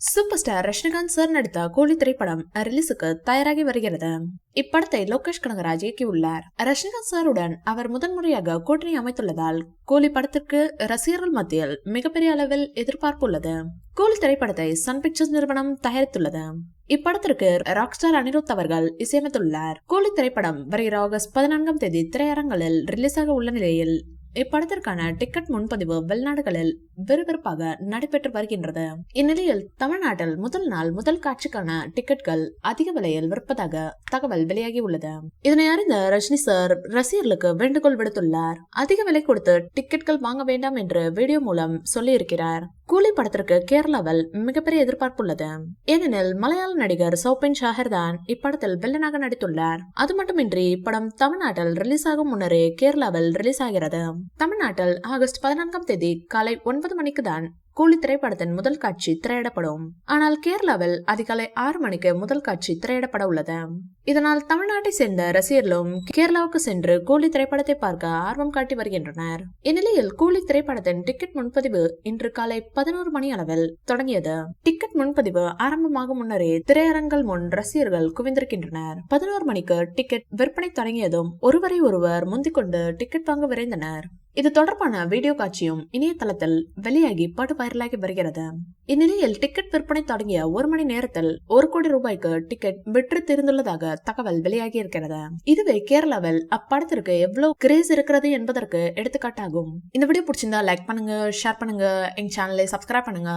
Super star Rajinikanth sir நடித்த கூலி திரைப்படம் ரிலீஸுக்கு தயாராகி வருகிறது. இப்படத்தை லோகேஷ் கனகராஜ் இயக்கியுள்ளார். ரஜினிகாந்த் சாருடன் அவர் முதன்முறையாக கூட்டணி அமைத்துள்ளதால் கூலி படத்திற்கு ரசிகர்கள் மத்தியில் மிகப்பெரிய அளவில் எதிர்பார்ப்பு உள்ளது. கூலி திரைப்படத்தை சன் பிக்சர்ஸ் நிறுவனம் தயாரித்துள்ளது. இப்படத்திற்கு ராக் ஸ்டார் அனிருத் அவர்கள் இசையமைத்துள்ளார். கூலி திரைப்படம் வருகிற ஆகஸ்ட் 14ஆம் தேதி திரையரங்களில் ரிலீஸ் ஆக உள்ள நிலையில் இப்படத்திற்கான டிக்கெட் முன்பதிவு வெளிநாடுகளில் விறுவிறுப்பாக நடைபெற்று வருகின்றது. இந்நிலையில் தமிழ்நாட்டில் முதல் நாள் முதல் காட்சிக்கான டிக்கெட்கள் அதிக விலையில் விற்பதாக தகவல் வெளியாகி உள்ளது. இதனை அறிந்த ரஜினி சார் ரசிகர்களுக்கு வேண்டுகோள் விடுத்துள்ளார். அதிக விலை கொடுத்து டிக்கெட்கள் வாங்க வேண்டாம் என்று வீடியோ மூலம் சொல்லி இருக்கிறார். கூலி படத்திற்கு கேரளாவில் மிகப்பெரிய எதிர்பார்ப்பு உள்ளது. ஏனெனில் மலையாள நடிகர் சௌபின் ஷாஹர் தான் இப்படத்தில் வில்லனாக நடித்துள்ளார். அது மட்டுமின்றி இப்படம் தமிழ்நாட்டில் ரிலீஸ் ஆகும் முன்னரே கேரளாவில் ரிலீஸ் ஆகிறது. தமிழ்நாட்டில் ஆகஸ்ட் 14ஆம் தேதி காலை 9 மணிக்கு தான் கூலி திரைப்படத்தின் முதல் காட்சி திரையிடப்படும். ஆனால் கேரளாவில் அதிகாலை 6 மணிக்கு முதல் காட்சி திரையிடப்பட உள்ளது. இதனால் தமிழ்நாட்டை சேர்ந்த ரசிகர்களும் கேரளாவுக்கு சென்று கூலி திரைப்படத்தை பார்க்க ஆர்வம் காட்டி வருகின்றனர். இந்நிலையில் கூலி திரைப்படத்தின் டிக்கெட் முன்பதிவு இன்று காலை 11 மணி அளவில் தொடங்கியது. டிக்கெட் முன்பதிவு ஆரம்பமாகும் முன்னரே திரையரங்கள் முன் ரசிகர்கள் குவிந்திருக்கின்றனர். 11 மணிக்கு டிக்கெட் விற்பனை தொடங்கியதும் ஒருவரை ஒருவர் முந்திக்கொண்டு டிக்கெட் வாங்க விரைந்தனர். இது தொடர்பான வீடியோ காட்சியும் இணையதளத்தில் வெளியாகி படு வைரலாகி வருகிறது. இந்நிலையில் டிக்கெட் விற்பனை தொடங்கிய 1 மணி நேரத்தில் 1 கோடி ரூபாய்க்கு டிக்கெட் விற்று தீர்ந்துள்ளதாக தகவல் வெளியாகி இருக்கிறது. இதுவே கேரளாவில் அப்படத்திற்கு எவ்வளவு கிரேஸ் இருக்கிறது என்பதற்கு எடுத்துக்காட்டாகும். இந்த வீடியோ பிடிச்சிருந்தா லைக் பண்ணுங்க, ஷேர் பண்ணுங்க, எங்க சேனலை சப்ஸ்கிரைப் பண்ணுங்க.